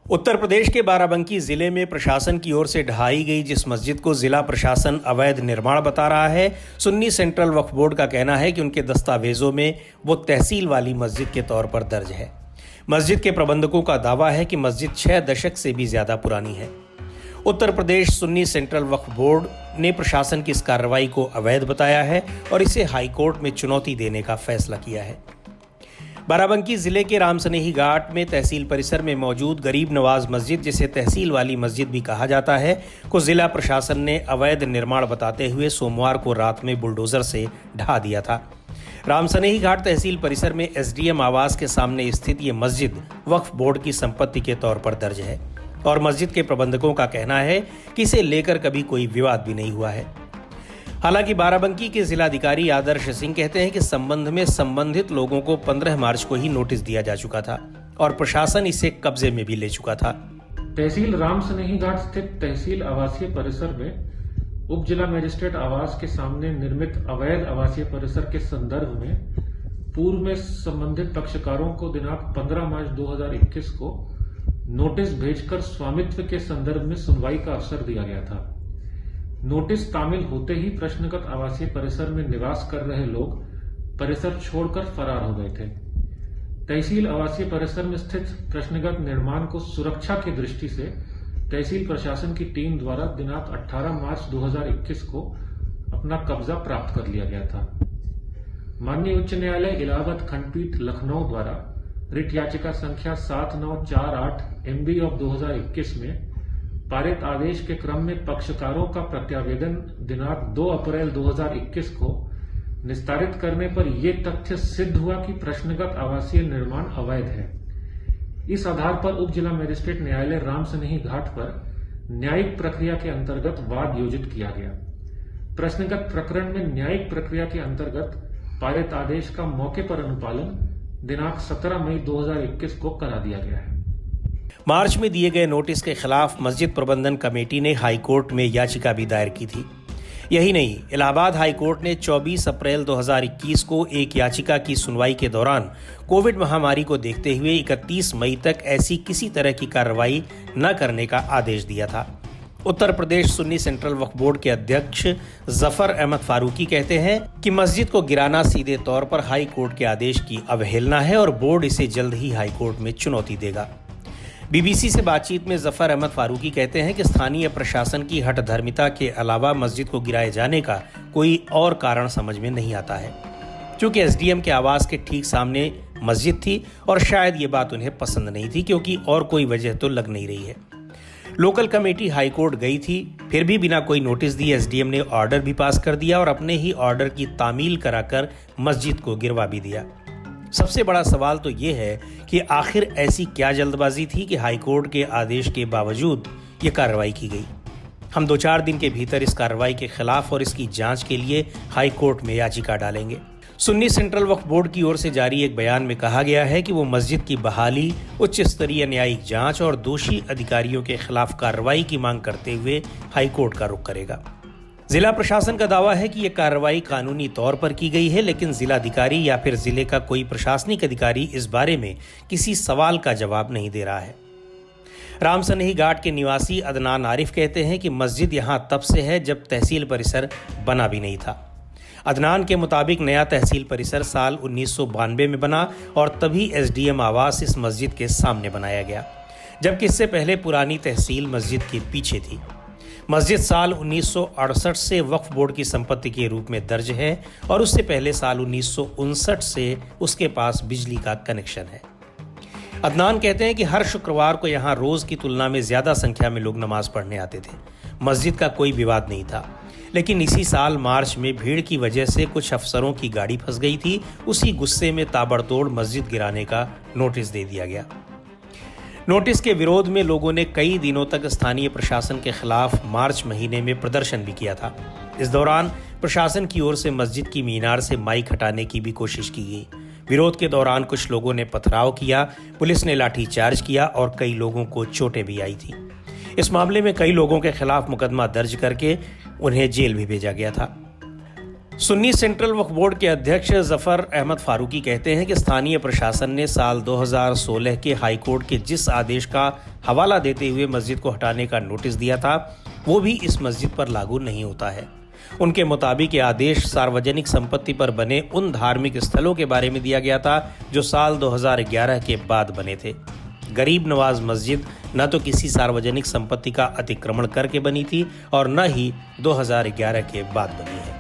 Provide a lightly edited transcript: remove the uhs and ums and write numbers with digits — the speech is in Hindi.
उत्तर प्रदेश के बाराबंकी जिले में प्रशासन की ओर से ढहाई गई जिस मस्जिद को जिला प्रशासन अवैध निर्माण बता रहा है, सुन्नी सेंट्रल वक्फ बोर्ड का कहना है कि उनके दस्तावेजों में वो तहसील वाली मस्जिद के तौर पर दर्ज है। मस्जिद के प्रबंधकों का दावा है कि मस्जिद 6 दशक से भी ज्यादा पुरानी है। उत्तर प्रदेश सुन्नी सेंट्रल वक्फ बोर्ड ने प्रशासन की इस कार्रवाई को अवैध बताया है और इसे हाईकोर्ट में चुनौती देने का फैसला किया है। बाराबंकी जिले के रामसनेही घाट में तहसील परिसर में मौजूद गरीब नवाज मस्जिद, जिसे तहसील वाली मस्जिद भी कहा जाता है, को जिला प्रशासन ने अवैध निर्माण बताते हुए सोमवार को रात में बुलडोजर से ढहा दिया था। रामसनेही घाट तहसील परिसर में एसडीएम आवास के सामने स्थित ये मस्जिद वक्फ बोर्ड की संपत्ति के तौर पर दर्ज है और मस्जिद के प्रबंधकों का कहना है कि इसे लेकर कभी कोई विवाद भी नहीं हुआ है। हालांकि बाराबंकी के जिलाधिकारी आदर्श सिंह कहते हैं कि संबंध में संबंधित लोगों को 15 मार्च को ही नोटिस दिया जा चुका था और प्रशासन इसे कब्जे में भी ले चुका था। तहसील रामसनेही घाट स्थित तहसील आवासीय परिसर में उप जिला मजिस्ट्रेट आवास के सामने निर्मित अवैध आवासीय परिसर के संदर्भ में पूर्व में संबंधित पक्षकारों को दिनांक 15 मार्च 2021 को नोटिस भेजकर स्वामित्व के संदर्भ में सुनवाई का अवसर दिया गया था। नोटिस तामील होते ही प्रश्नगत आवासीय परिसर में निवास कर रहे लोग परिसर छोड़कर फरार हो गए थे। तहसील आवासीय परिसर में स्थित प्रश्नगत निर्माण को सुरक्षा की दृष्टि से तहसील प्रशासन की टीम द्वारा दिनांक 18 मार्च 2021 को अपना कब्जा प्राप्त कर लिया गया था। माननीय उच्च न्यायालय इलाहाबाद खंडपीठ लखनऊ द्वारा रिट याचिका संख्या 7948 MB ऑफ 2021 में पारित आदेश के क्रम में पक्षकारों का प्रत्यावेदन दिनांक 2 अप्रैल 2021 को निस्तारित करने पर यह तथ्य सिद्ध हुआ कि प्रश्नगत आवासीय निर्माण अवैध है। इस आधार पर उप जिला मजिस्ट्रेट न्यायालय रामसनेही घाट पर न्यायिक प्रक्रिया के अंतर्गत वाद योजित किया गया। प्रश्नगत प्रकरण में न्यायिक प्रक्रिया के अंतर्गत पारित आदेश का मौके पर अनुपालन दिनांक 17 मई 2021 को करा दिया गया है। मार्च में दिए गए नोटिस के खिलाफ मस्जिद प्रबंधन कमेटी ने हाईकोर्ट में याचिका भी दायर की थी। यही नहीं, इलाहाबाद हाईकोर्ट ने 24 अप्रैल 2021 को एक याचिका की सुनवाई के दौरान कोविड महामारी को देखते हुए 31 मई तक ऐसी किसी तरह की कार्रवाई न करने का आदेश दिया था। उत्तर प्रदेश सुन्नी सेंट्रल वक्फ बोर्ड के अध्यक्ष जफर अहमद फारूकी कहते हैं कि मस्जिद को गिराना सीधे तौर पर हाई कोर्ट के आदेश की अवहेलना है और बोर्ड इसे जल्द ही हाई कोर्ट में चुनौती देगा। बीबीसी से बातचीत में जफर अहमद फारूकी कहते हैं कि स्थानीय प्रशासन की हठधर्मिता के अलावा मस्जिद को गिराए जाने का कोई और कारण समझ में नहीं आता है, क्योंकि एसडीएम के आवास के ठीक सामने मस्जिद थी और शायद ये बात उन्हें पसंद नहीं थी, क्योंकि और कोई वजह तो लग नहीं रही है। लोकल कमेटी हाईकोर्ट गई थी, फिर भी बिना कोई नोटिस दिए एसडीएम ने ऑर्डर भी पास कर दिया और अपने ही ऑर्डर की तामील कराकर मस्जिद को गिरवा भी दिया। सबसे बड़ा सवाल तो ये है कि आखिर ऐसी क्या जल्दबाजी थी कि हाईकोर्ट के आदेश के बावजूद ये कार्रवाई की गई। हम 2-4 दिन के भीतर इस कार्रवाई के खिलाफ और इसकी जांच के लिए हाईकोर्ट में याचिका डालेंगे। सुन्नी सेंट्रल वक्फ बोर्ड की ओर से जारी एक बयान में कहा गया है कि वो मस्जिद की बहाली, उच्च स्तरीय न्यायिक जांच और दोषी अधिकारियों के खिलाफ कार्रवाई की मांग करते हुए हाईकोर्ट का रुख करेगा। जिला प्रशासन का दावा है कि यह कार्रवाई कानूनी तौर पर की गई है, लेकिन जिलाधिकारी या फिर जिले का कोई प्रशासनिक अधिकारी इस बारे में किसी सवाल का जवाब नहीं दे रहा है। रामसनेही घाट के निवासी अदनान आरिफ कहते हैं कि मस्जिद यहां तब से है जब तहसील परिसर बना भी नहीं था। अदनान के मुताबिक नया तहसील परिसर साल 1992 में बना और तभी एसडीएम आवास इस मस्जिद के सामने बनाया गया, जबकि इससे पहले पुरानी तहसील मस्जिद के पीछे थी। मस्जिद साल 1968 से वक्फ बोर्ड की संपत्ति के रूप में दर्ज है और उससे पहले साल 1959 से उसके पास बिजली का कनेक्शन है। अदनान कहते हैं कि हर शुक्रवार को यहाँ रोज की तुलना में ज्यादा संख्या में लोग नमाज पढ़ने आते थे। मस्जिद का कोई विवाद नहीं था, लेकिन इसी साल मार्च में भीड़ की वजह से कुछ अफसरों की गाड़ी फंस गई थी। उसी गुस्से में ताबड़तोड़ मस्जिद गिराने का नोटिस दे दिया गया। नोटिस के विरोध में लोगों ने कई दिनों तक स्थानीय प्रशासन के खिलाफ मार्च महीने में प्रदर्शन भी किया था। इस दौरान प्रशासन की ओर से मस्जिद की मीनार से माइक हटाने की भी कोशिश की गई। विरोध के दौरान कुछ लोगों ने पथराव किया, पुलिस ने लाठीचार्ज किया और कई लोगों को चोटें भी आई थी। इस मामले में कई लोगों के खिलाफ मुकदमा दर्ज करके उन्हें जेल भी भेजा गया था। सुन्नी सेंट्रल वक्फ बोर्ड के अध्यक्ष जफर अहमद फारूकी कहते हैं कि स्थानीय प्रशासन ने साल 2016 के हाई कोर्ट के जिस आदेश का हवाला देते हुए मस्जिद को हटाने का नोटिस दिया था वो भी इस मस्जिद पर लागू नहीं होता है। उनके मुताबिक ये आदेश सार्वजनिक संपत्ति पर बने उन धार्मिक स्थलों के बारे में दिया गया था जो साल 2011 के बाद बने थे। गरीब नवाज मस्जिद न तो किसी सार्वजनिक संपत्ति का अतिक्रमण करके बनी थी और न ही 2011 के बाद बनी है।